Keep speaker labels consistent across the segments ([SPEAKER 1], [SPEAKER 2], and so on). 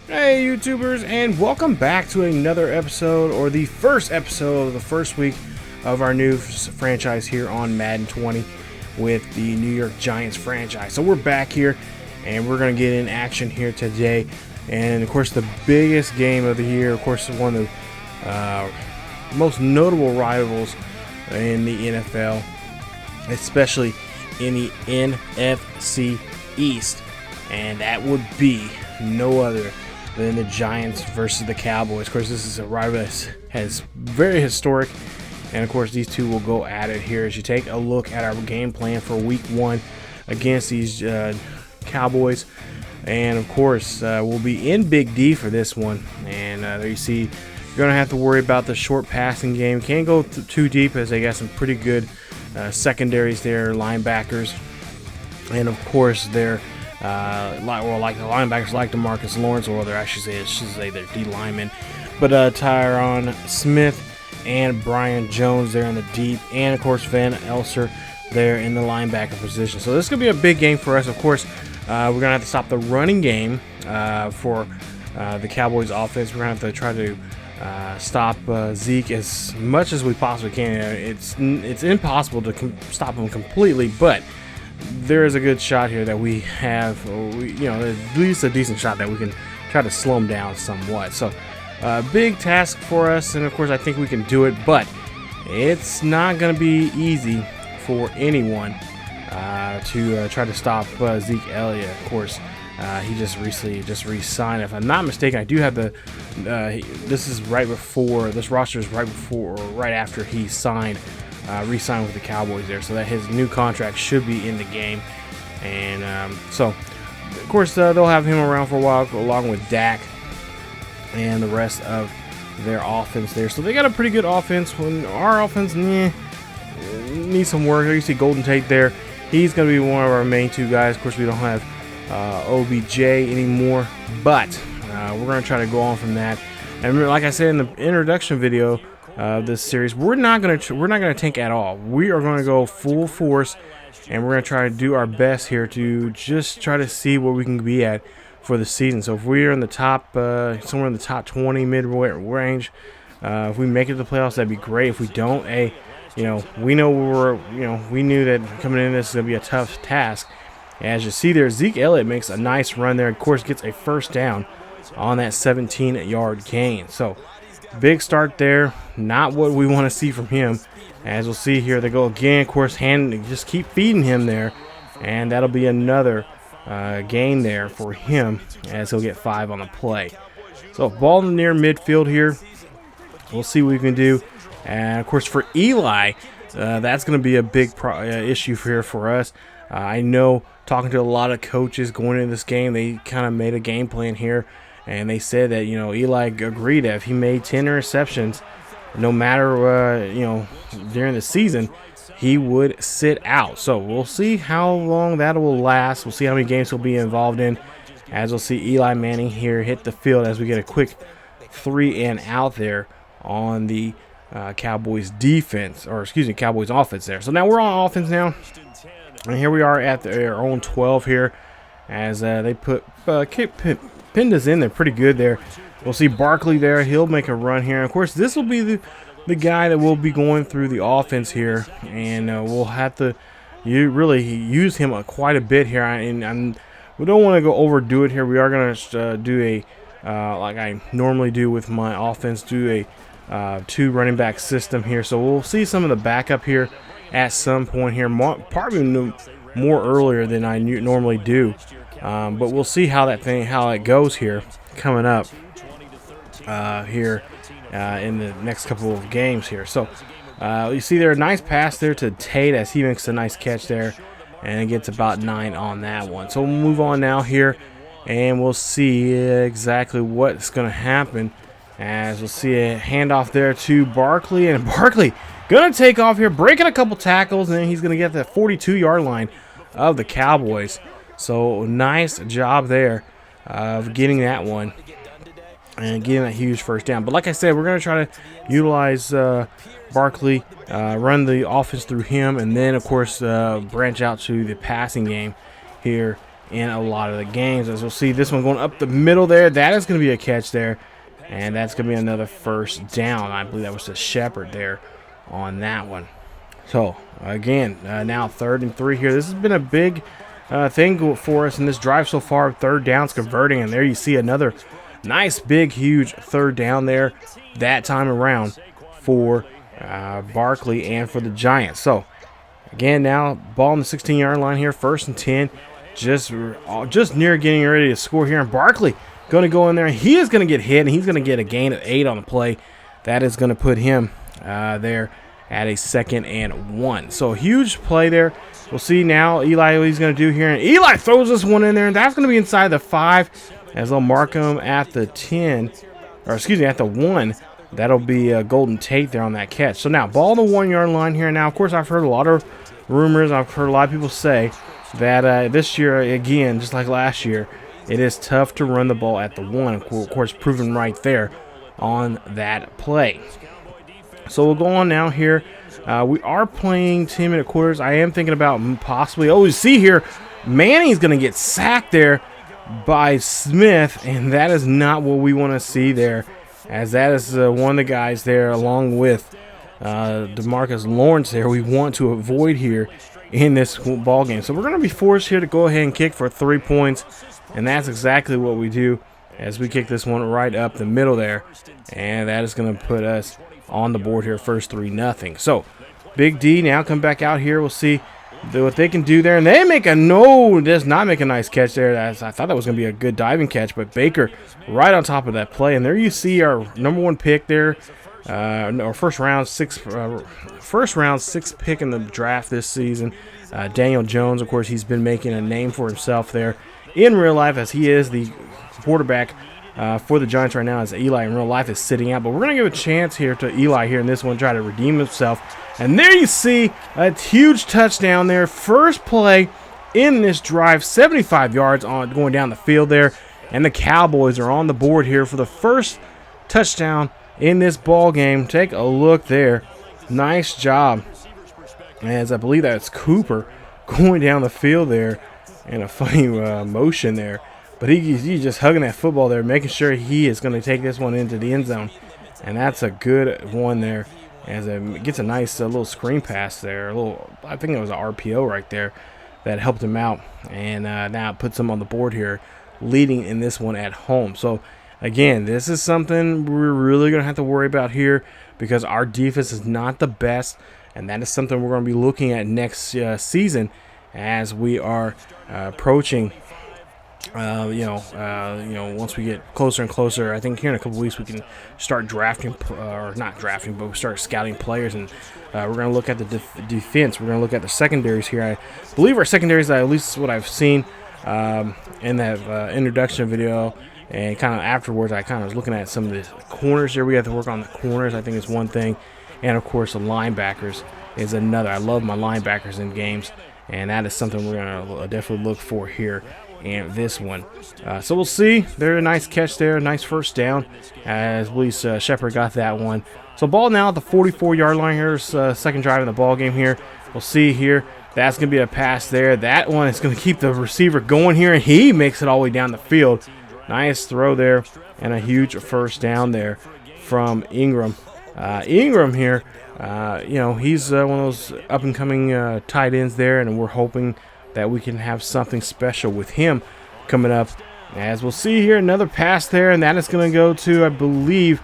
[SPEAKER 1] Hey YouTubers, and welcome back to another episode, or the first episode of the first week of our new franchise here on Madden 20 with the New York Giants franchise. So we're back here and we're going to get in action here today. And of course the biggest game of the year, of course, is one of the most notable rivals in the NFL, especially in the NFC East, and that would be no other than the Giants versus the Cowboys. Of course, this is a rivalry that has very historic, and of course these two will go at it here as you take a look at our game plan for week one against these Cowboys. And of course we'll be in Big D for this one, and there you see you're gonna have to worry about the short passing game. Can't go too deep as they got some pretty good secondaries there, linebackers, and of course they're like the linebackers like DeMarcus Lawrence, or I should say they're D linemen, but Tyron Smith and Byron Jones there in the deep, and of course Vander Esch there in the linebacker position. So this is gonna be a big game for us. Of course, we're gonna have to stop the running game for the Cowboys offense. We're gonna have to try to stop Zeke as much as we possibly can. It's impossible to stop him completely, but there is a good shot here that we have, at least a decent shot that we can try to slow him down somewhat. So, big task for us, and of course I think we can do it, but it's not going to be easy for anyone to try to stop Zeke Elliott. Of course, he just recently re-signed. If I'm not mistaken, I do have the. This roster is right after he signed. Re-signed with the Cowboys there, so that his new contract should be in the game. And so of course they'll have him around for a while along with Dak and the rest of their offense there. So they got a pretty good offense. When our offense needs some work. You see Golden Tate there, he's going to be one of our main two guys. Of course we don't have OBJ anymore, but we're going to try to go on from that. And like I said in the introduction video, this series, we're not gonna tank at all. We are gonna go full force, and we're gonna try to do our best here to just try to see where we can be at for the season. So if we're in the top, somewhere in the top 20 mid range, if we make it to the playoffs, that'd be great. If we don't, we know we knew that coming in this is gonna be a tough task. As you see there, Zeke Elliott makes a nice run there. Of course, gets a first down on that 17-yard gain. So big start there, not what we want to see from him. As we'll see here, they go again. Of course, just keep feeding him there, and that'll be another gain there for him as he'll get 5 on the play. So ball near midfield here. We'll see what we can do. And of course, for Eli, that's going to be a big issue here for us. I know, talking to a lot of coaches going into this game, they kind of made a game plan here. And they said that, Eli agreed that if he made 10 interceptions, no matter, during the season, he would sit out. So we'll see how long that will last. We'll see how many games he'll be involved in. As we'll see Eli Manning here hit the field as we get a quick 3-and-out there on the Cowboys defense, Cowboys offense there. So now we're on offense now. And here we are at their own 12 here as they pinned us in there pretty good there. We'll see Barkley there. He'll make a run here. Of course, this will be the guy that will be going through the offense here, and we'll have to really use him quite a bit here. And we don't want to go overdo it here. We are going to do like I normally do with my offense, do a 2 running back system here. So we'll see some of the backup here at some point here, probably more earlier than I normally do. But we'll see how it goes here coming up here in the next couple of games here. So you see there, a nice pass there to Tate as he makes a nice catch there, and it gets about 9 on that one. So we'll move on now here, and we'll see exactly what's going to happen as we'll see a handoff there to Barkley, and Barkley going to take off here, breaking a couple tackles, and he's going to get the 42-yard line of the Cowboys. So nice job there of getting that one and getting that huge first down. But like I said, we're going to try to utilize Barkley, run the offense through him, and then, of course, branch out to the passing game here in a lot of the games. As we'll see, this one going up the middle there. That is going to be a catch there, and that's going to be another first down. I believe that was the Shepherd there on that one. So, again, now 3rd and 3 here. This has been a big thing for us in this drive so far. 3rd downs converting, and there you see another nice, big, huge 3rd down there that time around for Barkley and for the Giants. So, again, now ball on the 16-yard line here, 1st and 10. Just near getting ready to score here, and Barkley going to go in there. He is going to get hit, and he's going to get a gain of 8 on the play. That is going to put him there at a 2nd and 1. So huge play there. We'll see now Eli what he's going to do here. And Eli throws this one in there, and that's going to be inside the 5 as they'll mark him at the 10, or excuse me, at the 1. That'll be Golden Tate there on that catch. So now ball on the 1-yard line here. Now, of course, I've heard a lot of rumors. I've heard a lot of people say that this year, again, just like last year, it is tough to run the ball at the 1. Of course, proven right there on that play. So we'll go on now here. We are playing 10-minute quarters. I am thinking about possibly, you see here, Manning's going to get sacked there by Smith, and that is not what we want to see there, as that is one of the guys there along with DeMarcus Lawrence there we want to avoid here in this ball game. So we're going to be forced here to go ahead and kick for 3 points, and that's exactly what we do as we kick this one right up the middle there, and that is going to put us on the board here, first 3-0. So Big D now come back out here. We'll see what they can do there, and they does not make a nice catch there. I thought that was going to be a good diving catch, but Baker right on top of that play, and there you see our #1 pick there, our first round 6th pick in the draft this season, Daniel Jones. Of course, he's been making a name for himself there in real life, as he is the quarterback for the Giants right now, as Eli in real life is sitting out. But we're going to give a chance here to Eli here in this one, try to redeem himself. And there you see a huge touchdown there. First play in this drive, 75 yards on going down the field there. And the Cowboys are on the board here for the first touchdown in this ball game. Take a look there. Nice job. As I believe that's Cooper going down the field there in a funny motion there. But he's just hugging that football there, making sure he is going to take this one into the end zone. And that's a good one there, as it gets a nice little screen pass there. I think it was an RPO right there that helped him out. And now it puts him on the board here, leading in this one at home. So, again, this is something we're really going to have to worry about here, because our defense is not the best. And that is something we're going to be looking at next season as we are approaching once we get closer and closer. I think here in a couple weeks we can start drafting, or not drafting, but we start scouting players, and we're going to look at the defense. We're going to look at the secondaries here. I believe our secondaries, at least what I've seen in that introduction video, and kind of afterwards, I kind of was looking at some of the corners here. We have to work on the corners, I think, is one thing, and of course the linebackers is another. I love my linebackers in games, and that is something we're going to definitely look for here in this one. So we'll see. There's a nice catch there, nice first down, as Willis Shepherd got that one. So ball now at the 44-yard line here, second drive in the ball game here. We'll see here. That's going to be a pass there. That one is going to keep the receiver going here, and he makes it all the way down the field. Nice throw there, and a huge first down there from Ingram. Ingram here, he's one of those up-and-coming tight ends there, and we're hoping that we can have something special with him coming up. As we'll see here, another pass there, and that is going to go to, I believe,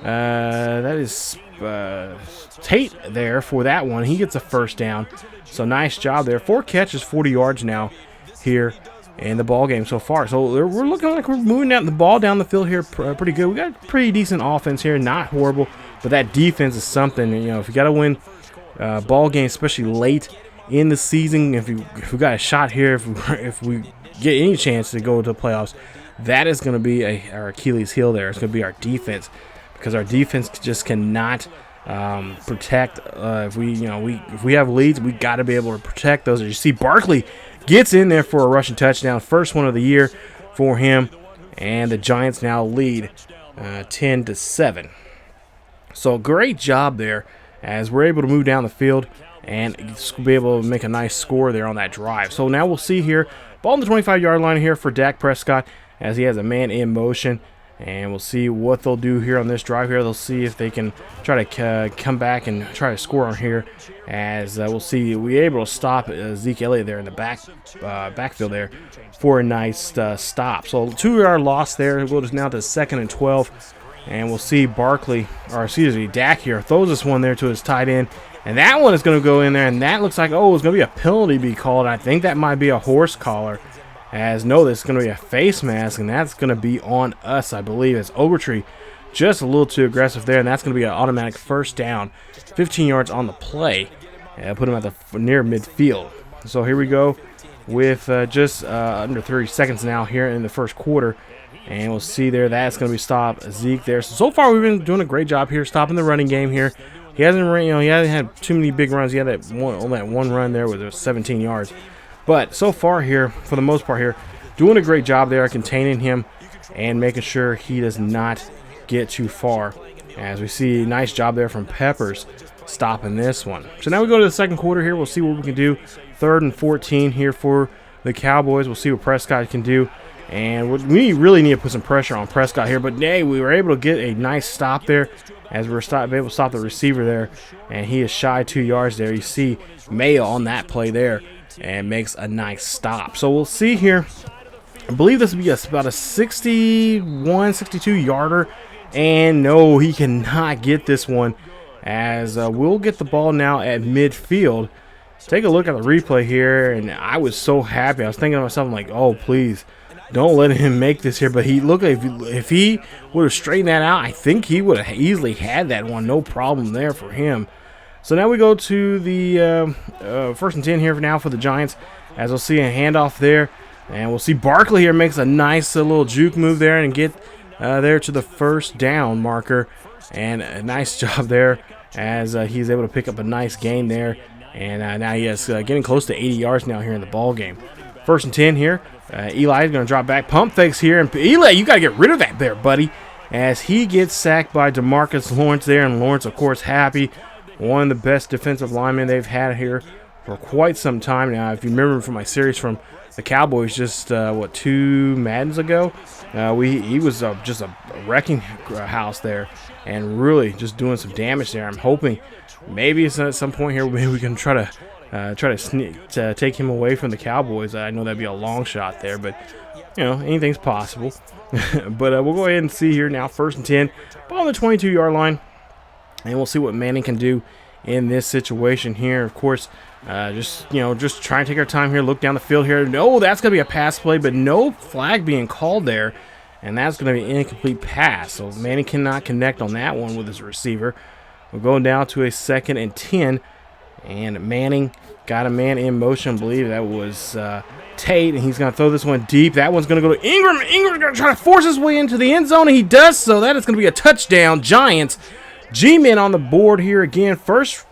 [SPEAKER 1] that is Tate there for that one. He gets a first down. So nice job there. 4 catches, 40 yards now here in the ball game so far. So we're looking like we're moving the ball down the field here pretty good. We got a pretty decent offense here, not horrible, but that defense is something. If you got to win ball games, especially late in the season, if we got a shot here, if we get any chance to go to the playoffs, that is going to be our Achilles heel there. It's going to be our defense, because our defense just cannot protect. If we have leads, we got to be able to protect those. As you see, Barkley gets in there for a rushing touchdown, first one of the year for him, and the Giants now lead 10-7. So great job there, as we're able to move down the field and be able to make a nice score there on that drive. So now we'll see here, Ball on the 25-yard line here for Dak Prescott as he has a man in motion. And we'll see what they'll do here on this drive here. They'll see if they can try to come back and try to score on here. As we'll see, we're able to stop Zeke Elliott there in the backfield there for a nice stop. So 2-yard loss there. We'll go just now to 2nd and 12. And we'll see Dak here throws this one there to his tight end. And that one is going to go in there. And that looks like, it's going to be a penalty be called. I think that might be a horse collar. As no, this is going to be a face mask, and that's going to be on us, I believe, as Ogletree just a little too aggressive there, and that's going to be an automatic first down, 15 yards on the play. Put him at the near midfield. So here we go with just under 30 seconds now here in the first quarter, and we'll see there that's going to be stop Zeke there. So far we've been doing a great job here stopping the running game here. He hasn't had too many big runs. He had that one run there with 17 yards. But so far here, for the most part here, doing a great job there containing him and making sure he does not get too far. As we see, nice job there from Peppers stopping this one. So now we go to the second quarter here. We'll see what we can do. 3rd and 14 here for the Cowboys. We'll see what Prescott can do. And we really need to put some pressure on Prescott here. But hey, we were able to get a nice stop there as we were able to stop the receiver there. And he is shy 2 yards there. You see Mayo on that play there. And makes a nice stop. So we'll see here. I believe this will be about a 62 yarder. And no, he cannot get this one. As we'll get the ball now at midfield. Take a look at the replay here. And I was so happy. I was thinking to myself, I'm like, oh, please, don't let him make this here. But he looked like if he would have straightened that out, I think he would have easily had that one. No problem there for him. So now we go to the 1st and 10 here for the Giants, as we'll see a handoff there. And we'll see Barkley here makes a nice little juke move there and get there to the first down marker. And a nice job there as he's able to pick up a nice gain there. And now he is getting close to 80 yards now here in the ball game. 1st and 10 here. Eli is going to drop back. Pump fakes here. And Eli, you got to get rid of that there, buddy. As he gets sacked by DeMarcus Lawrence there. And Lawrence, of course, happy. One of the best defensive linemen they've had here for quite some time now. If you remember from my series from the Cowboys just, 2 Maddens ago, he was just a wrecking house there and really just doing some damage there. I'm hoping maybe it's at some point here maybe we can try to sneak to take him away from the Cowboys. I know that'd be a long shot there, but anything's possible. But we'll go ahead and see here now. 1st and 10, ball on the 22-yard line. And we'll see what Manning can do in this situation here. Of course, just try and take our time here. Look down the field here. No, that's going to be a pass play, but no flag being called there. And that's going to be an incomplete pass. So Manning cannot connect on that one with his receiver. We're going down to a 2nd and 10. And Manning got a man in motion. I believe that was Tate. And he's going to throw this one deep. That one's going to go to Ingram. Ingram's going to try to force his way into the end zone. And he does so. That is going to be a touchdown. Giants. G-Men on the board here again. First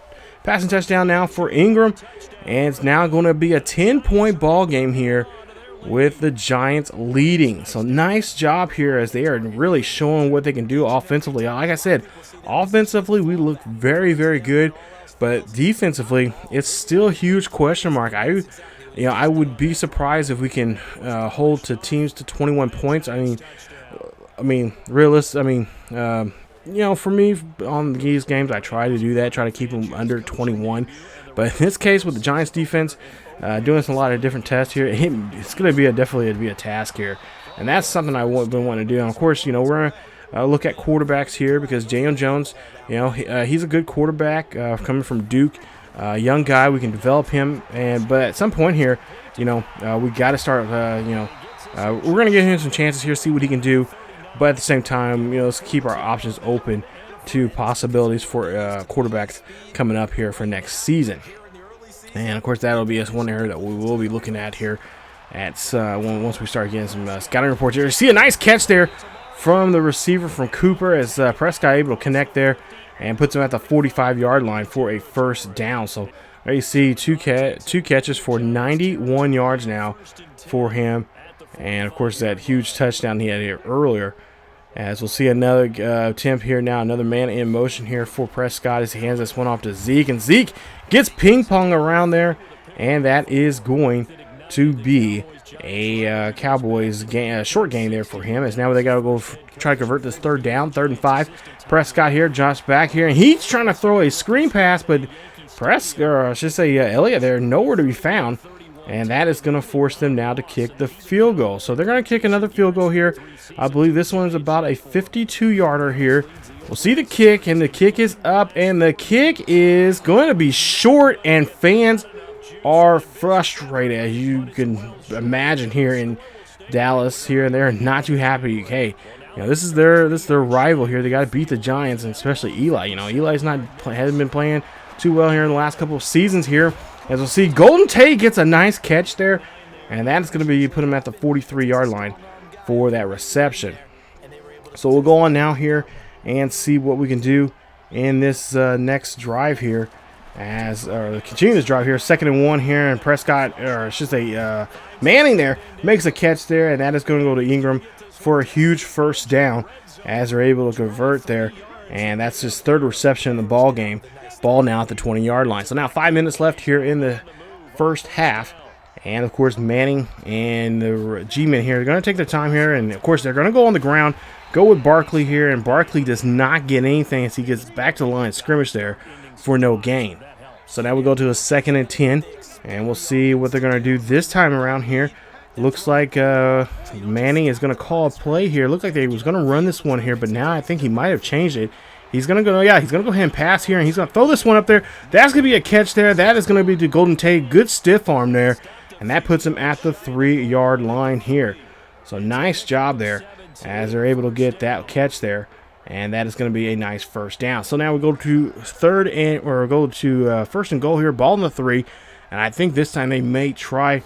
[SPEAKER 1] passing touchdown now for Ingram. And it's now going to be a 10-point ball game here with the Giants leading. So nice job here as they are really showing what they can do offensively. Like I said, offensively we look very, very good. But defensively, it's still a huge question mark. I would be surprised if we can hold to teams to 21 points. For me, on these games, I try to do that, try to keep them under 21. But in this case, with the Giants defense doing a lot of different tests here, it's going to be definitely a task here. And that's something I've been wanting to do. And of course, we're going to look at quarterbacks here because Daniel Jones, he's a good quarterback coming from Duke. Young guy, we can develop him. But at some point here, we got to start, we're going to give him some chances here, see what he can do. But at the same time, let's keep our options open to possibilities for quarterbacks coming up here for next season. And, of course, that'll be one area that we will be looking at here once we start getting some scouting reports here. See a nice catch there from the receiver from Cooper as Prescott able to connect there and puts him at the 45-yard line for a first down. So there you see two catches for 91 yards now for him. And, of course, that huge touchdown he had here earlier. As we'll see another attempt here now, another man in motion here for Prescott as he hands this one off to Zeke. And Zeke gets ping-pong around there, and that is going to be a Cowboys short gain there for him, as now they got to go try to convert this third down, 3rd and 5. Prescott here, Josh back here, and he's trying to throw a screen pass, but Elliott there, nowhere to be found, and that is going to force them now to kick the field goal. So they're going to kick another field goal here. I believe this one is about a 52-yarder here. We'll see the kick, and the kick is up, and the kick is going to be short, and fans are frustrated, as you can imagine here in Dallas here, and they're not too happy. Hey, this is their rival here. They got to beat the Giants, and especially Eli. Eli's hasn't been playing too well here in the last couple of seasons here. As we'll see, Golden Tate gets a nice catch there, and that's going to be put him at the 43-yard line for that reception. So we'll go on now here and see what we can do in this next drive here. Continue this drive here, 2nd and 1 here, and Prescott, or I should say Manning there, makes a catch there, and that is going to go to Ingram for a huge first down as they're able to convert there, and that's his 3rd reception in the ball game. Ball now at the 20-yard line. So now 5 minutes left here in the first half, and of course Manning and the G-men here are going to take their time here, and of course they're going to go on the ground, go with Barkley here, and Barkley does not get anything as he gets back to the line of scrimmage there for no gain. So now we go to a 2nd and 10, and we'll see what they're going to do this time around here. Looks like Manning is going to call a play here. Looks like they was going to run this one here, but now I think he might have changed it. He's going to go ahead and pass here, and he's going to throw this one up there. That's going to be a catch there. That is going to be to Golden Tate. Good stiff arm there, and that puts him at the 3-yard line here. So nice job there as they're able to get that catch there. And that is going to be a nice first down. So now we go to 1st and goal here, ball in the 3. And I think this time they may try,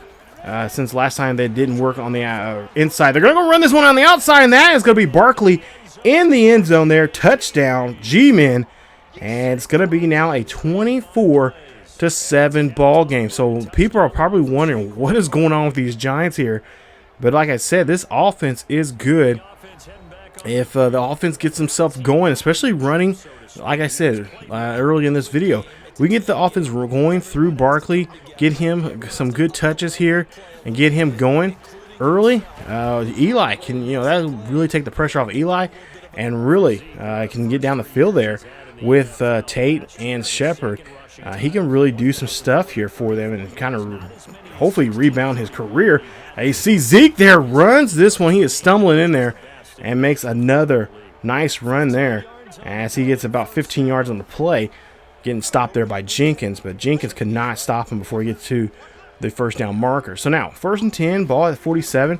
[SPEAKER 1] since last time they didn't work on the inside. They're going to go run this one on the outside, and that is going to be Barkley in the end zone there. Touchdown, G-men. And it's going to be now a 24-7 ball game. So people are probably wondering what is going on with these Giants here. But like I said, this offense is good. If the offense gets themselves going, especially running, like I said early in this video, we get the offense going through Barkley, get him some good touches here, and get him going early. Eli can, that'll really take the pressure off of Eli, and really can get down the field there with Tate and Shepard. He can really do some stuff here for them and kind of hopefully rebound his career. You see Zeke there runs this one. He is stumbling in there and makes another nice run there as he gets about 15 yards on the play, getting stopped there by Jenkins, but Jenkins could not stop him before he gets to the first down marker. So now 1st and 10, ball at 47,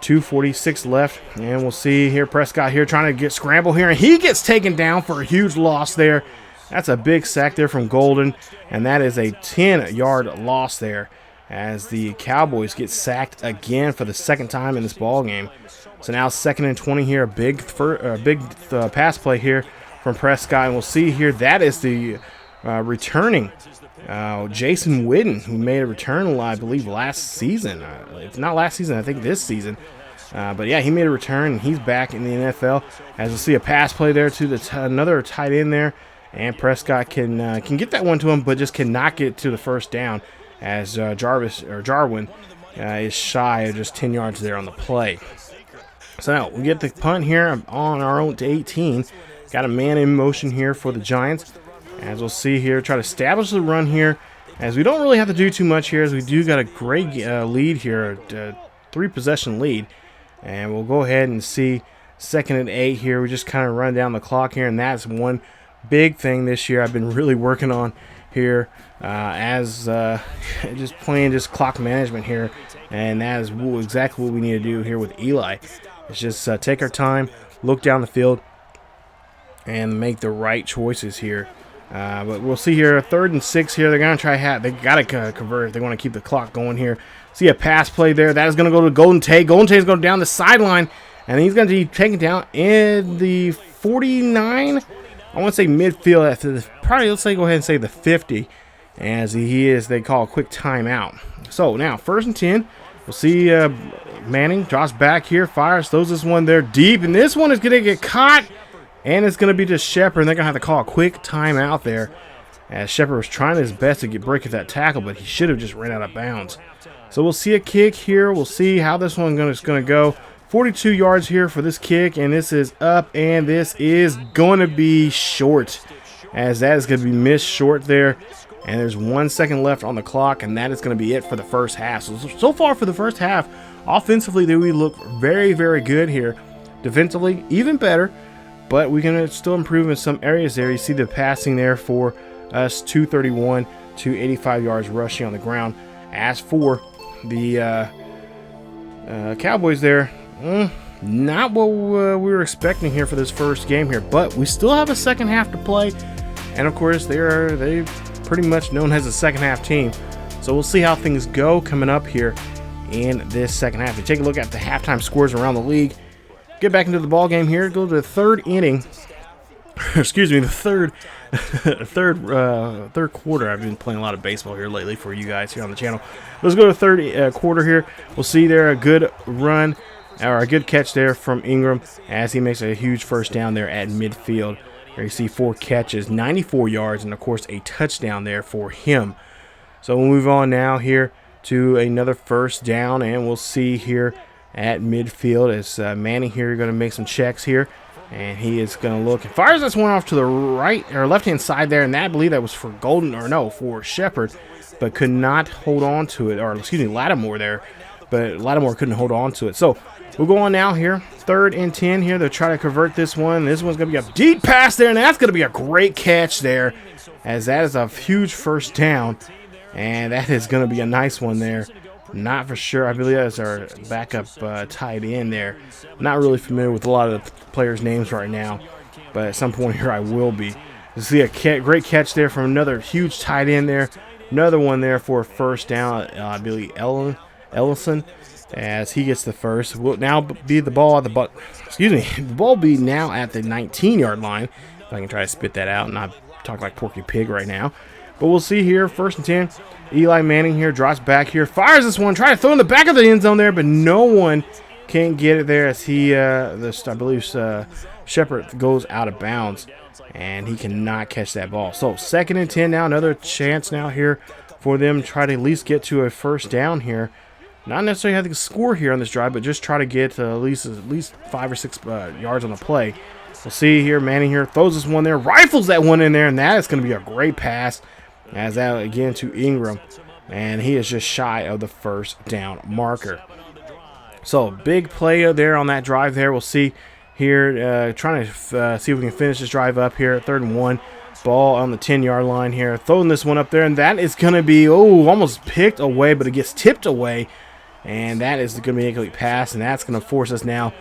[SPEAKER 1] 2:46 left, and we'll see here Prescott here trying to get scramble here, and he gets taken down for a huge loss there. That's a big sack there from Golden, and that is a 10-yard loss there as the Cowboys get sacked again for the 2nd time in this ball game. So now 2nd and 20 here, a big pass play here from Prescott. And we'll see here, that is the returning Jason Witten, who made a return, I believe, last season. If not last season, I think this season. But yeah, he made a return, and he's back in the NFL. As we'll see a pass play there to another tight end there. And Prescott can get that one to him, but just cannot get to the first down as Jarwin is shy of just 10 yards there on the play. So now we get the punt here on our own to 18. Got a man in motion here for the Giants. As we'll see here, try to establish the run here, as we don't really have to do too much here, as we do got a great lead here, 3-possession lead. And we'll go ahead and see 2nd and 8 here. We just kind of run down the clock here, and that's one big thing this year I've been really working on here just playing clock management here, and that is exactly what we need to do here with Eli. It's just take our time, look down the field, and make the right choices here. But we'll see here, 3rd and 6 here. They're going to try they got to convert if they want to keep the clock going here. See a pass play there. That is going to go to Golden Tate. Golden Tate is going down the sideline, and he's going to be taken down in the 49. I want to say midfield after the probably, let's say go ahead and say the 50, as they call a quick timeout. So now 1st and 10. We'll see Manning drops back here, fires, throws this one there deep, and this one is going to get caught, and it's going to be to Shepard, and they're going to have to call a quick timeout there, as Shepard was trying his best to break at that tackle, but he should have just ran out of bounds. So we'll see a kick here. We'll see how this one is going to go. 42 yards here for this kick, and this is up, and this is going to be short, as that is going to be missed short there. And there's 1 second left on the clock, and that is going to be it for the first half. So far for the first half, offensively, we look very, very good here. Defensively, even better, but we can still improve in some areas there. You see the passing there for us, 231 to 85 yards rushing on the ground. As for the Cowboys there, not what we were expecting here for this first game here, but we still have a second half to play, and of course they pretty much known as a second half team. So we'll see how things go coming up here in this second half. To take a look at the halftime scores around the league, get back into the ball game here. Go to the third inning. Excuse me, the third quarter. I've been playing a lot of baseball here lately for you guys here on the channel. Let's go to the third quarter here. We'll see there a good run, or a good catch there from Ingram as he makes a huge first down there at midfield. There you see 4 catches, 94 yards, and of course a touchdown there for him. So we'll move on now here to another first down, and we'll see here at midfield as Manning here going to make some checks here. And he is going to look and fires this one off to the right or left-hand side there, and I believe that was for for Shepard, but could not hold on to it, or excuse me, Lattimore there, but Lattimore couldn't hold on to it. So we'll go on now here, 3rd and 10 here. They'll try to convert this one. This one's going to be a deep pass there, and that's going to be a great catch there, as that is a huge first down, and that is going to be a nice one there. Not for sure. I believe that's our backup tight end there. Not really familiar with a lot of the players' names right now, but at some point here I will be. You see a great catch there from another huge tight end there. Another one there for a first down. I believe Ellison, as he gets the first. Will now be the ball at the the ball be now at the 19-yard line. If I can try to spit that out and not talk like Porky Pig right now. But we'll see here, 1st and 10. Eli Manning here drops back here, fires this one, trying to throw in the back of the end zone there, but no one can get it there as he, I believe, Shepard goes out of bounds, and he cannot catch that ball. So 2nd and 10 now, another chance now here for them to try to at least get to a first down here. Not necessarily have to score here on this drive, but just try to get at least 5 or 6 yards on the play. We'll see here, Manning here throws this one there, rifles that one in there, and that is going to be a great pass. As that again to Ingram, and he is just shy of the first down marker. So big play there on that drive there. We'll see here, trying to see if we can finish this drive up here. 3rd and 1, ball on the 10-yard line here. Throwing this one up there, and that is going to be, almost picked away, but it gets tipped away. And that is going to be a complete pass, and that's going to force us now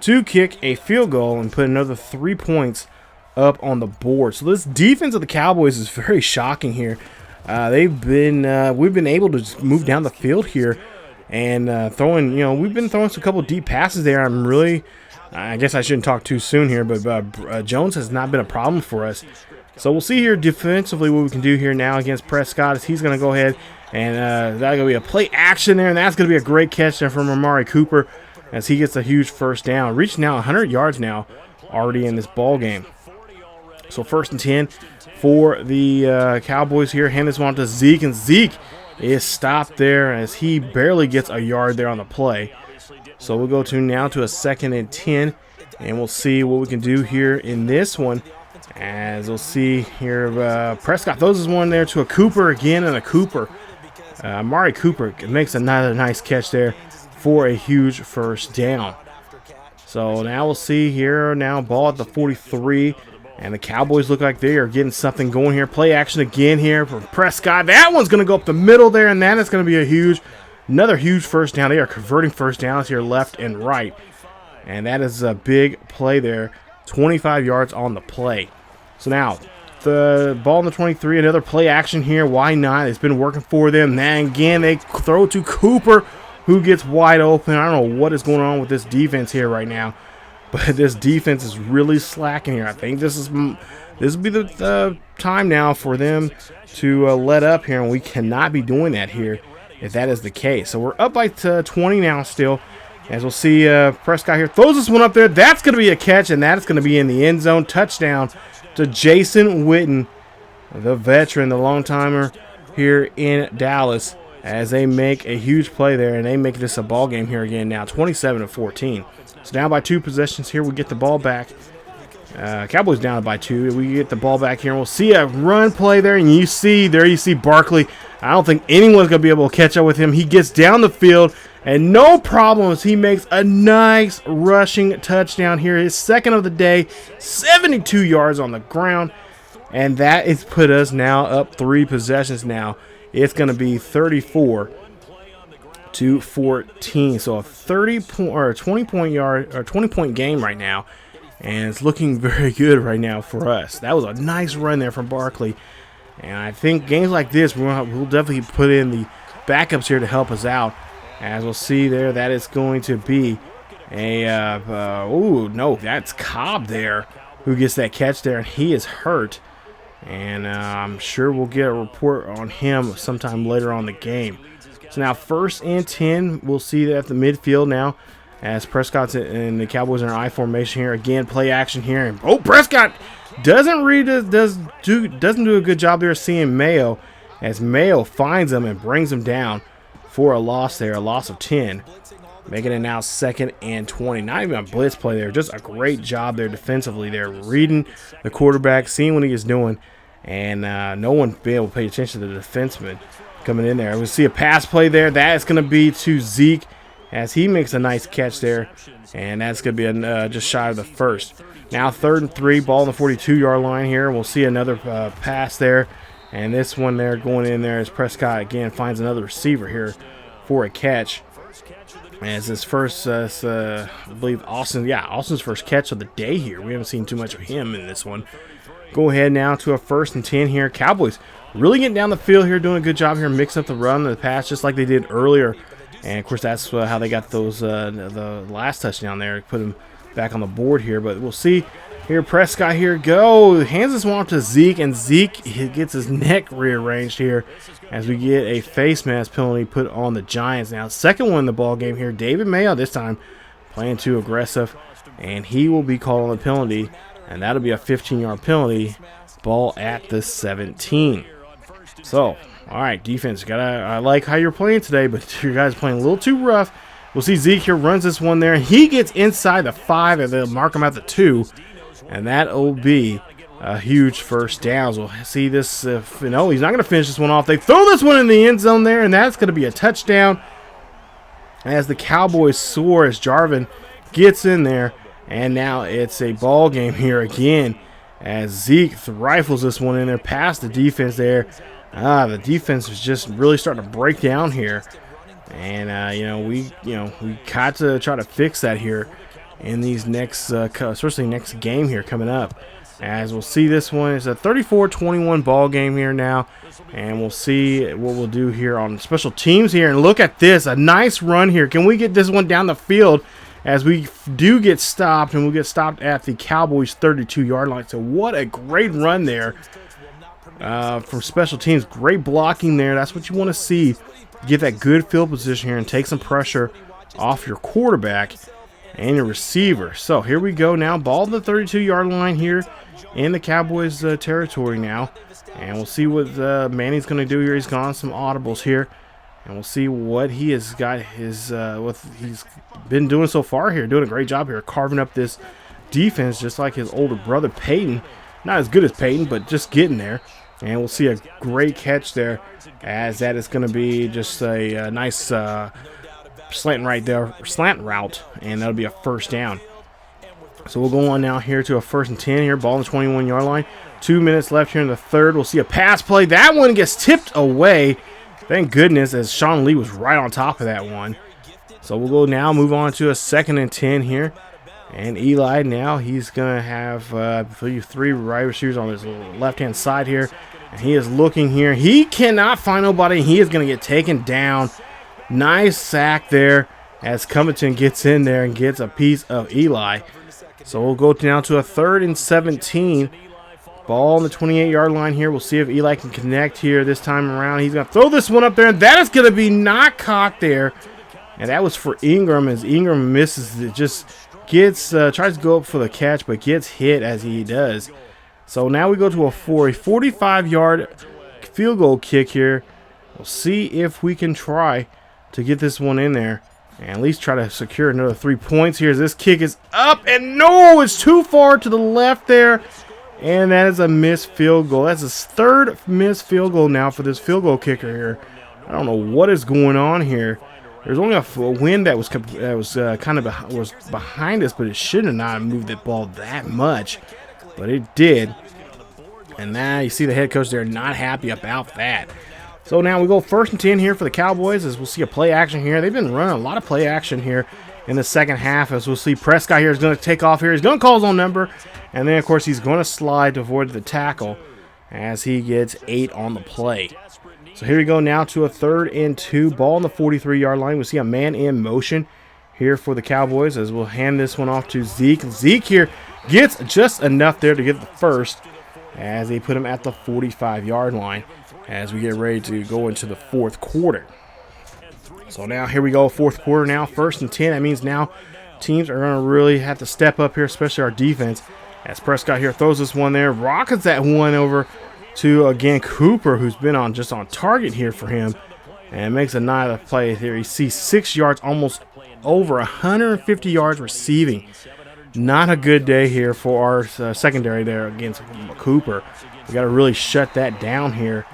[SPEAKER 1] to kick a field goal and put another 3 points up on the board. So this defense of the Cowboys is very shocking here. We've been able to move down the field here and throwing, we've been throwing a couple deep passes there. I guess I shouldn't talk too soon here, but Jones has not been a problem for us. So we'll see here defensively what we can do here now against Prescott, as he's going to go ahead and that's going to be a play action there, and that's going to be a great catch there from Amari Cooper as he gets a huge first down. Reaching now 100 yards now already in this ball game. So 1st and 10 for the Cowboys here. Hand this one to Zeke, and Zeke is stopped there as he barely gets a yard there on the play. So we'll go to now to a 2nd and 10, and we'll see what we can do here in this one. As we'll see here, Prescott throws this one there to a Cooper again, and a Cooper. Amari Cooper makes another nice catch there for a huge first down. So now we'll see here, now ball at the 43. And the Cowboys look like they are getting something going here. Play action again here from Prescott. That one's going to go up the middle there, and that is going to be another huge first down. They are converting first downs here left and right. And that is a big play there. 25 yards on the play. So now, the ball in the 23, another play action here. Why not? It's been working for them. And again, they throw to Cooper, who gets wide open. I don't know what is going on with this defense here right now. But this defense is really slacking here. I think this will be the time now for them to let up here, and we cannot be doing that here if that is the case. So we're up by 20 now still, as we'll see Prescott here throws this one up there. That's going to be a catch, and that's going to be in the end zone. Touchdown to Jason Witten, the veteran, the long-timer here in Dallas. as they make a huge play there, and they make this a ball game here again now, 27-14. So down by 2 possessions here. We get the ball back. Cowboys down by 2. We get the ball back here, and we'll see a run play there, and you see Barkley. I don't think anyone's going to be able to catch up with him. He gets down the field, and no problems. He makes a nice rushing touchdown here. His second of the day, 72 yards on the ground, and that has put us now up 3 possessions now. It's going to be 34-14. So a 20-point game right now. And it's looking very good right now for us. That was a nice run there from Barkley. And I think games like this, we'll definitely put in the backups here to help us out. As we'll see there, that is going to be a, that's Cobb there who gets that catch there. And he is hurt. And I'm sure we'll get a report on him sometime later on in the game. So now 1st and 10, we'll see that at the midfield now. As Prescott's and the Cowboys are in I formation here. Again, play action here. And Prescott doesn't do a good job there seeing Mayo, as Mayo finds him and brings him down for a loss there, a loss of 10. Making it now 2nd and 20. Not even a blitz play there. Just a great job there defensively there. Reading the quarterback, seeing what he is doing. And no one being able to pay attention to the defenseman coming in there. We see a pass play there. That is going to be to Zeke, as he makes a nice catch there, and that's going to be just shy of the first. Now 3rd and 3, ball on the 42-yard line here. We'll see another pass there, and this one there going in there as Prescott again finds another receiver here for a catch. As his first, I believe Austin's first catch of the day here. We haven't seen too much of him in this one. Go ahead now to a 1st and 10 here. Cowboys really getting down the field here, doing a good job here, mixing up the run and the pass just like they did earlier. And, of course, that's how they got those the last touchdown there, put him back on the board here. But we'll see here. Prescott here hands this one off to Zeke, and Zeke, he gets his neck rearranged here as we get a face mask penalty put on the Giants. Now, 2nd one in the ball game here. David Mayo this time playing too aggressive, and he will be called on the penalty, and that'll be a 15-yard penalty. Ball at the 17. So, all right, defense. I like how you're playing today, but you guys are playing a little too rough. We'll see Zeke here runs this one there. He gets inside the 5, and they'll mark him at the 2, and that will be a huge first down. We'll see this. He's not going to finish this one off. They throw this one in the end zone there, and that's going to be a touchdown. As the Cowboys soar, as Jarvin gets in there, and now it's a ball game here again. As Zeke rifles this one in there past the defense there. The defense is just really starting to break down here, and we got to try to fix that here in these next, especially next game here coming up. As we'll see, this one is a 34-21 ball game here now, and we'll see what we'll do here on special teams here. And look at this, a nice run here. Can we get this one down the field? As we do get stopped, and we'll get stopped at the Cowboys' 32-yard line. So what a great run there. From special teams, great blocking there. That's what you want to see. Get that good field position here and take some pressure off your quarterback and your receiver. So here we go now. Ball to the 32-yard line here in the Cowboys territory now. And we'll see what Manning's going to do here. He's gone some audibles here. And we'll see what he has got what he's been doing so far here. Doing a great job here, carving up this defense just like his older brother Peyton. Not as good as Peyton, but just getting there. And we'll see a great catch there, as that is going to be just a nice slant route, and that'll be a first down. So we'll go on now here to a 1st and 10 here, ball on the 21-yard line. 2 minutes left here in the third. We'll see a pass play. That one gets tipped away. Thank goodness, as Sean Lee was right on top of that one. So we'll go now, move on to a 2nd and 10 here. And Eli now, he's going to have, I believe, 3 wide receivers on his left-hand side here. And he is looking here. He cannot find nobody. He is going to get taken down. Nice sack there as Covington gets in there and gets a piece of Eli. So we'll go down to a 3rd and 17. Ball on the 28-yard line here. We'll see if Eli can connect here this time around. He's going to throw this one up there, and that is going to be not caught there. And that was for Ingram, as Ingram misses it. Just gets tries to go up for the catch, but gets hit as he does. So now we go to a 45-yard field goal kick here. We'll see if we can try to get this one in there and at least try to secure another 3 points here. As this kick is up, and no, it's too far to the left there. And that is a missed field goal. That's his third missed field goal now for this field goal kicker here. I don't know what is going on here. There's only a wind that was behind us, but it should have not moved the ball that much, but it did. And now you see the head coach there not happy about that. So now we go 1st and 10 here for the Cowboys, as we'll see a play action here. They've been running a lot of play action here in the second half, as we'll see Prescott here is going to take off here. He's going to call his own number, and then of course he's going to slide to avoid the tackle as he gets 8 on the play. So here we go now to a 3rd and 2. Ball on the 43-yard line. We see a man in motion here for the Cowboys, as we'll hand this one off to Zeke. Zeke here gets just enough there to get the first, as they put him at the 45-yard line as we get ready to go into the 4th quarter. So now here we go, 4th quarter now, 1st and 10. That means now teams are going to really have to step up here, especially our defense, as Prescott here throws this one there, rockets that one over to, again, Cooper, who's been on target here for him, and makes another play here. You see 6 yards, almost over 150 yards receiving. Not a good day here for our secondary there against Cooper. We got to really shut that down here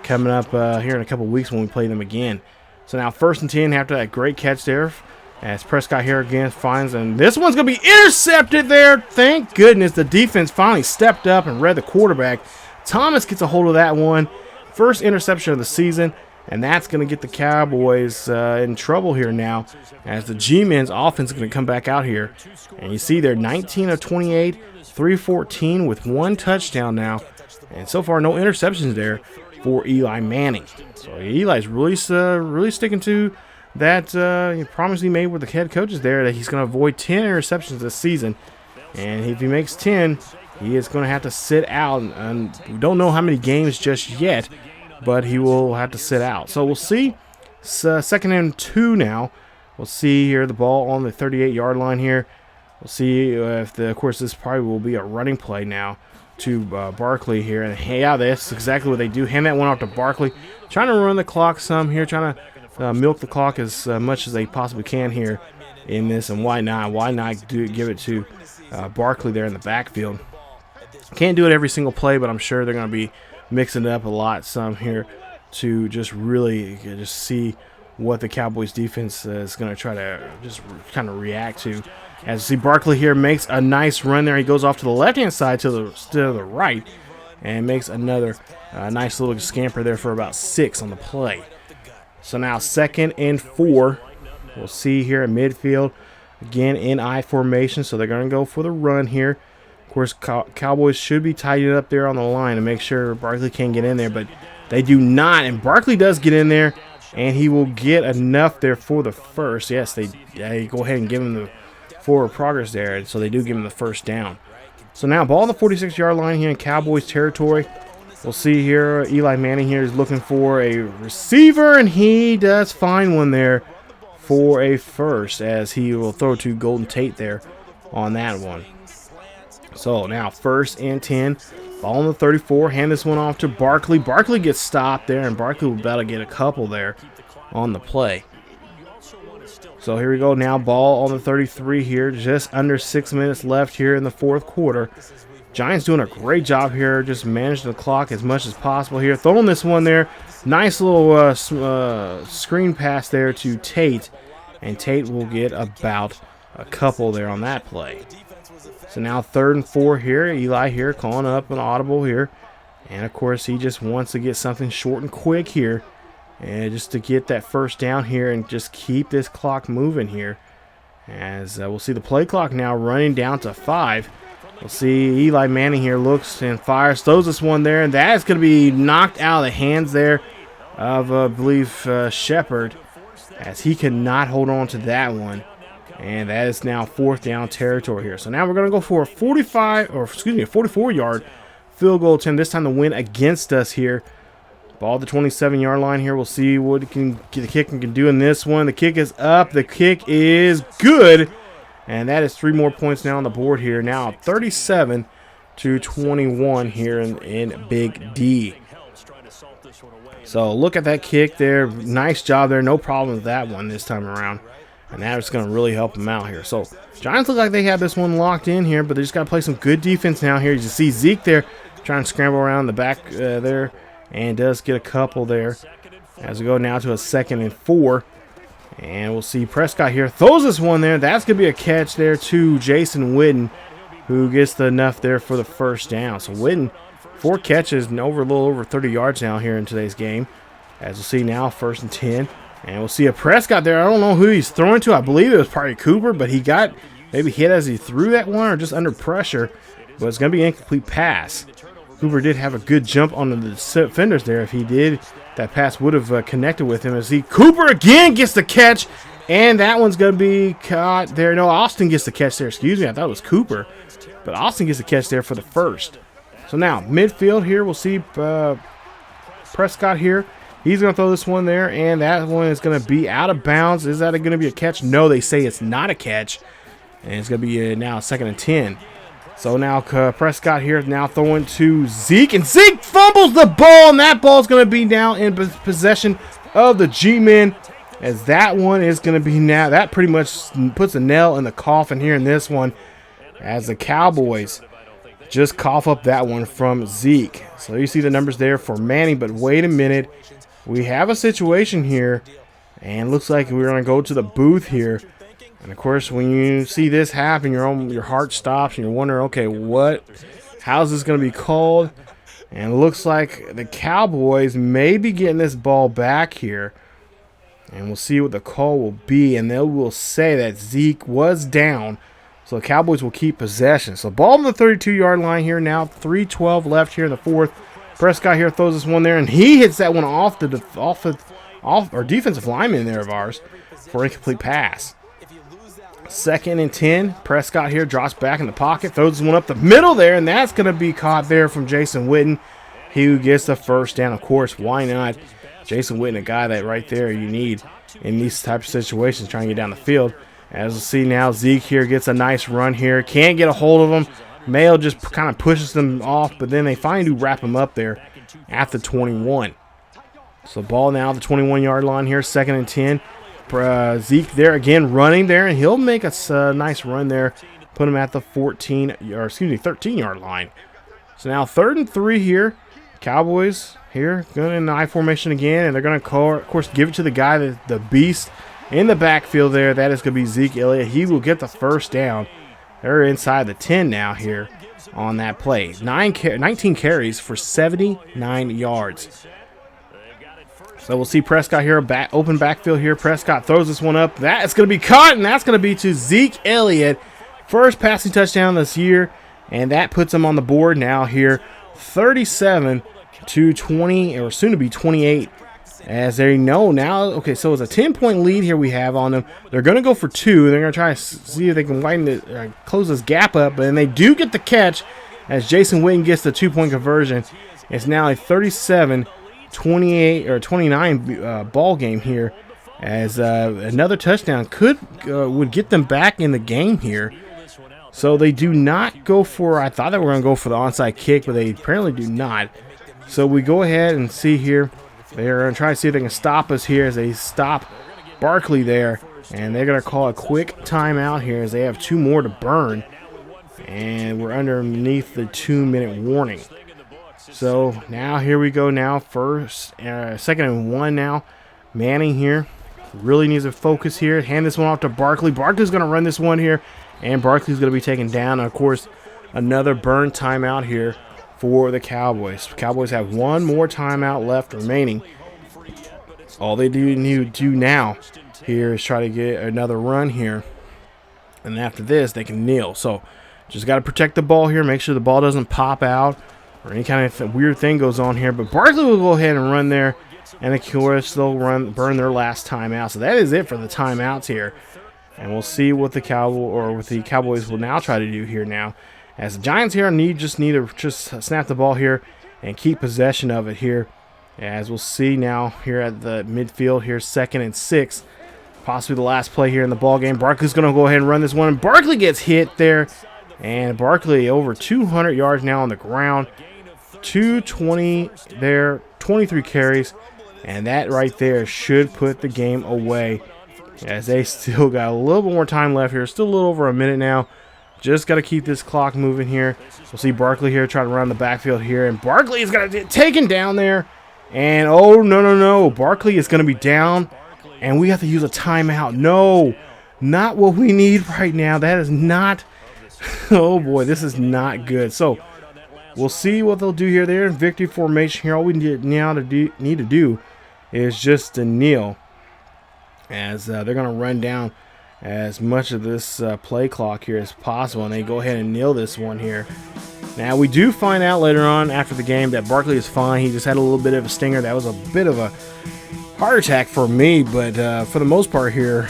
[SPEAKER 1] coming up here in a couple weeks when we play them again. So now 1st and 10 after that great catch there, as Prescott here again finds, and this one's going to be intercepted there. Thank goodness the defense finally stepped up and read the quarterback. Thomas gets a hold of that one. First interception of the season, and that's going to get the Cowboys in trouble here now, as the G-Men's offense is going to come back out here. And you see they're 19 of 28, 314 with 1 touchdown now. And so far, no interceptions there for Eli Manning. So Eli's really sticking to that promise he made with the head coaches there, that he's going to avoid 10 interceptions this season. And if he makes 10, he is going to have to sit out. And we don't know how many games just yet, but he will have to sit out. So we'll see. It's 2nd and 2 now. We'll see here the ball on the 38-yard line here. We'll see if, of course, this probably will be a running play now to Barkley here. And yeah, that's exactly what they do. Hand that one off to Barkley. Trying to run the clock some here. Trying to milk the clock as much as they possibly can here in this. And why not? Why not give it to Barkley there in the backfield? Can't do it every single play, but I'm sure they're going to be mixing it up a lot some here to just really just see what the Cowboys defense is going to try to just kind of react to. As you see, Barkley here makes a nice run there. He goes off to the left-hand side to the right and makes another nice little scamper there for about 6 on the play. So now 2nd and 4. We'll see here at midfield. Again, in I formation, so they're going to go for the run here. Of course, Cowboys should be tightened up there on the line to make sure Barkley can't get in there, but they do not. And Barkley does get in there, and he will get enough there for the first. Yes, they go ahead and give him the forward progress there, and so they do give him the first down. So now ball on the 46-yard line here in Cowboys territory. We'll see here Eli Manning here is looking for a receiver, and he does find one there for a first, as he will throw to Golden Tate there on that one. So now 1st and 10, ball on the 34, hand this one off to Barkley. Barkley gets stopped there, and Barkley will about to get a couple there on the play. So here we go now, ball on the 33 here, just under 6 minutes left here in the 4th quarter. Giants doing a great job here, just managing the clock as much as possible here. Throwing this one there, nice little screen pass there to Tate, and Tate will get about a couple there on that play. So now 3rd and 4 here. Eli here calling up an audible here. And, of course, he just wants to get something short and quick here. And just to get that first down here and just keep this clock moving here. As we'll see the play clock now running down to 5. We'll see Eli Manning here looks and fires. Throws this one there. And that is going to be knocked out of the hands there of, I believe, Shepard. As he cannot hold on to that one. And that is now 4th down territory here. So now we're going to go for a 44-yard field goal attempt. This time to win against us here. Ball at the 27-yard line here. We'll see what the kicker can do in this one. The kick is up. The kick is good. And that is 3 more points now on the board here. Now 37-21 here in Big D. So look at that kick there. Nice job there. No problem with that one this time around. And that's going to really help them out here. So Giants look like they have this one locked in here, but they just got to play some good defense now here. You see Zeke there trying to scramble around the back there, and does get a couple there. As we go now to a 2nd and 4. And we'll see Prescott here. Throws this one there. That's going to be a catch there to Jason Witten, who gets the enough there for the first down. So Witten, 4 catches and a little over 30 yards now here in today's game. As we'll see now, 1st and 10. And we'll see a Prescott there. I don't know who he's throwing to. I believe it was probably Cooper, but he got maybe hit as he threw that one or just under pressure. But it's going to be an incomplete pass. Cooper did have a good jump on the defenders there. If he did, that pass would have connected with him. As Cooper again gets the catch, and that one's going to be caught there. No, Austin gets the catch there. Excuse me, I thought it was Cooper. But Austin gets the catch there for the first. So now, midfield here, we'll see Prescott here. He's going to throw this one there, and that one is going to be out of bounds. Is that going to be a catch? No, they say it's not a catch. And it's going to be now 2nd and 10. So now Prescott here now throwing to Zeke, and Zeke fumbles the ball, and that ball is going to be now in possession of the G-Men, as that one is going to be now. That pretty much puts a nail in the coffin here in this one, as the Cowboys just cough up that one from Zeke. So you see the numbers there for Manning, but wait a minute. We have a situation here, and looks like we're going to go to the booth here. And of course, when you see this happen, your heart stops, and you're wondering, okay, how's this going to be called? And it looks like the Cowboys may be getting this ball back here. And we'll see what the call will be, and they will say that Zeke was down. So the Cowboys will keep possession. So ball on the 32-yard line here now. 3:12 left here in the 4th. Prescott here throws this one there, and he hits that one off our defensive lineman there of ours for an incomplete pass. 2nd and 10. Prescott here drops back in the pocket, throws this one up the middle there, and that's going to be caught there from Jason Witten, who gets the first down. Of course, why not? Jason Witten, a guy that right there you need in these types of situations, trying to get down the field. As we'll see now, Zeke here gets a nice run here. Can't get a hold of him. Mayo just kind of pushes them off, but then they finally do wrap him up there at the 21. So ball now at the 21-yard line here, 2nd and 10. Zeke there again running there, and he'll make a nice run there, put him at the 13-yard line. So now 3rd and 3 here. Cowboys here going in the I formation again, and they're going to, of course, give it to the guy, the beast in the backfield there. That is going to be Zeke Elliott. He will get the first down. They're inside the 10 now here on that play. 19 carries for 79 yards. So we'll see Prescott here, open backfield here. Prescott throws this one up. That is going to be caught, and that's going to be to Zeke Elliott. First passing touchdown this year, and that puts him on the board now here. 37-20, or soon to be 28. As they know now, okay, so it's a 10-point lead here we have on them. They're going to go for 2. They're going to try to see if they can close this gap up, and they do get the catch as Jason Witten gets the 2-point conversion. It's now a 37-28 or 29 ball game here, as another touchdown would get them back in the game here. So they do not go for, I thought they were going to go for the onside kick, but they apparently do not. So we go ahead and see here. They're going to try to see if they can stop us here as they stop Barkley there. And they're going to call a quick timeout here as they have 2 more to burn. And we're underneath the 2-minute warning. So now here we go now. 2nd and 1 now. Manning here. Really needs to focus here. Hand this one off to Barkley. Barkley's going to run this one here. And Barkley's going to be taken down. And of course, another burn timeout here for the Cowboys. Cowboys have 1 more timeout left remaining. All they do need to do now here is try to get another run here. And after this, they can kneel. So just got to protect the ball here. Make sure the ball doesn't pop out or any kind of weird thing goes on here. But Barkley will go ahead and run there. And of course, they'll burn their last timeout. So that is it for the timeouts here. And we'll see what the Cowboys will now try to do here now. As the Giants here just need to snap the ball here and keep possession of it here. As we'll see now here at the midfield here, 2nd and 6. Possibly the last play here in the ball game. Barkley's going to go ahead and run this one. And Barkley gets hit there. And Barkley over 200 yards now on the ground. 220 there, 23 carries, and that right there should put the game away, as they still got a little bit more time left here. Still a little over a minute now. Just got to keep this clock moving here. We'll see Barkley here try to run the backfield here, and Barkley is going to get taken down there. And oh, no. Barkley is going to be down, and we have to use a timeout. No, not what we need right now. That is not, oh boy, this is not good. So we'll see what they'll do here. They're in victory formation here. All we need to do is just to kneel, as they're going to run down as much of this play clock here as possible, and they go ahead and kneel this one here. Now, we do find out later on after the game that Barkley is fine. He just had a little bit of a stinger. That was a bit of a heart attack for me, but for the most part here,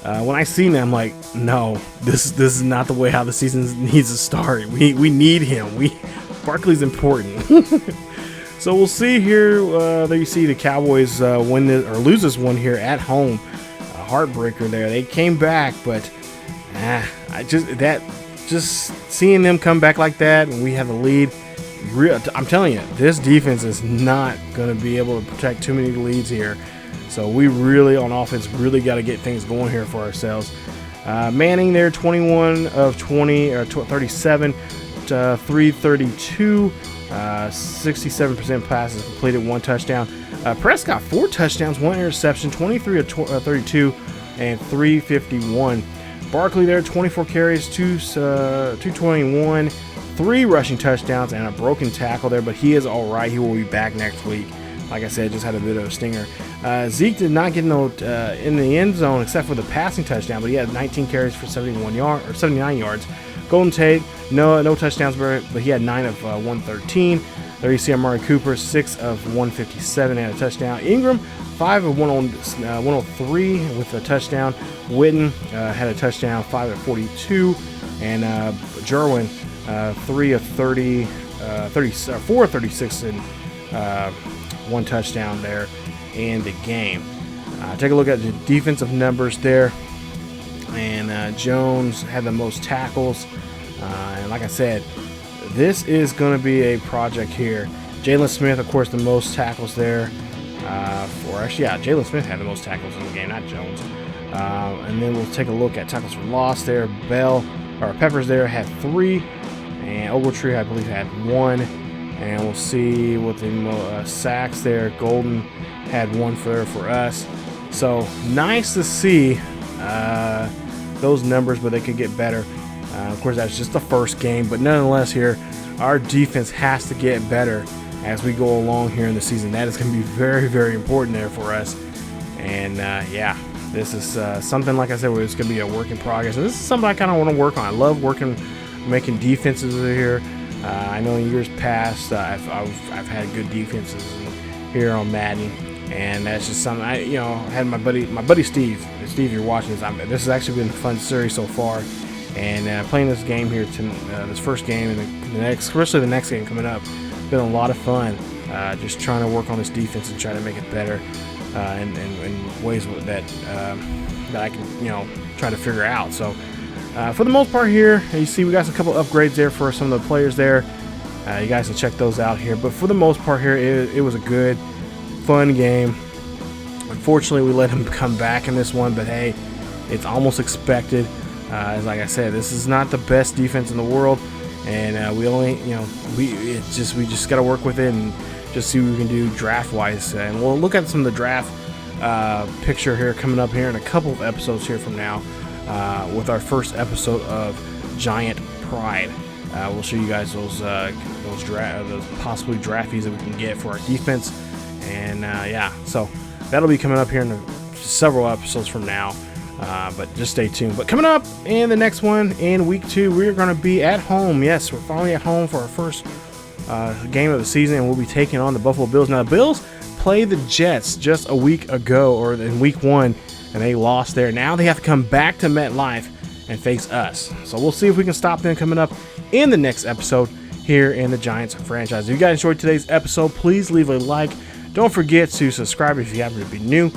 [SPEAKER 1] when I seen that, I'm like, no, this is not the way how the season needs to start. We need him. Barkley's important. So we'll see here. There you see the Cowboys win this, or lose this one here at home. A heartbreaker there. They came back, but just seeing them come back like that, and we have the lead. I'm telling you, this defense is not going to be able to protect too many leads here. So we really, on offense, really got to get things going here for ourselves. Manning there, 21 of 20, or 37, 332, 67% passes completed, 1 touchdown. Prescott, 4 touchdowns, 1 interception, 23 of 32, and 351. Barkley there, 24 carries, 221, 3 rushing touchdowns, and a broken tackle there, but he is all right. He will be back next week. Like I said, just had a bit of a stinger. Zeke did not get no in the end zone except for the passing touchdown, but he had 19 carries for 79 yards. Golden Tate, no touchdowns, but he had 9 of 113. There you see Amari Cooper, 6 of 157 and a touchdown. Ingram, 5 of 103 with a touchdown. Witten had a touchdown, 5 of 42, and Jarwin, 3 of 30, 4 of 36 and 1 touchdown there in the game. Take a look at the defensive numbers there, and Jones had the most tackles, and like I said, this is going to be a project here. Jalen Smith, of course, the most tackles there. Jalen Smith had the most tackles in the game, not Jones. And then we'll take a look at tackles for loss there. Peppers there had 3, and Ogletree, I believe, had 1. And we'll see what the sacks there. Golden had 1 for us. So nice to see those numbers, but they could get better. Of course, that's just the first game, but nonetheless here, our defense has to get better as we go along here in the season. That is going to be very, very important there for us. And this is something, like I said, where it's going to be a work in progress. And this is something I kind of want to work on. I love making defenses here. I know in years past I've had good defenses here on Madden, and that's just something I had my buddy Steve. Steve, you're watching this. This has actually been a fun series so far. And playing this game here, this first game, and especially the next game coming up, been a lot of fun. Just trying to work on this defense and try to make it better, in ways that I can try to figure out. So for the most part here, you see we got a couple upgrades there for some of the players there. You guys can check those out here. But for the most part here, it was a good, fun game. Unfortunately, we let him come back in this one, but hey, it's almost expected. As like I said, this is not the best defense in the world, and we just got to work with it and just see what we can do draft wise. And we'll look at some of the draft picture here coming up here in a couple of episodes here from now, with our first episode of Giant Pride. We'll show you guys those possibly draftees that we can get for our defense, and so that'll be coming up here in several episodes from now. But just stay tuned. But coming up in the next one, in week 2, we're going to be at home. Yes, we're finally at home for our first game of the season, and we'll be taking on the Buffalo Bills. Now, the Bills played the Jets just a week ago, or in week 1, and they lost there. Now they have to come back to MetLife and face us. So we'll see if we can stop them coming up in the next episode here in the Giants franchise. If you guys enjoyed today's episode, please leave a like. Don't forget to subscribe if you happen to be new,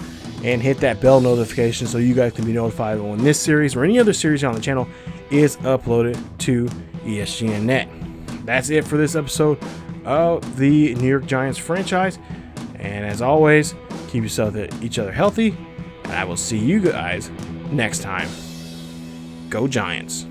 [SPEAKER 1] and hit that bell notification so you guys can be notified when this series or any other series on the channel is uploaded to ESGNet. That's it for this episode of the New York Giants franchise. And as always, keep each other healthy. And I will see you guys next time. Go Giants.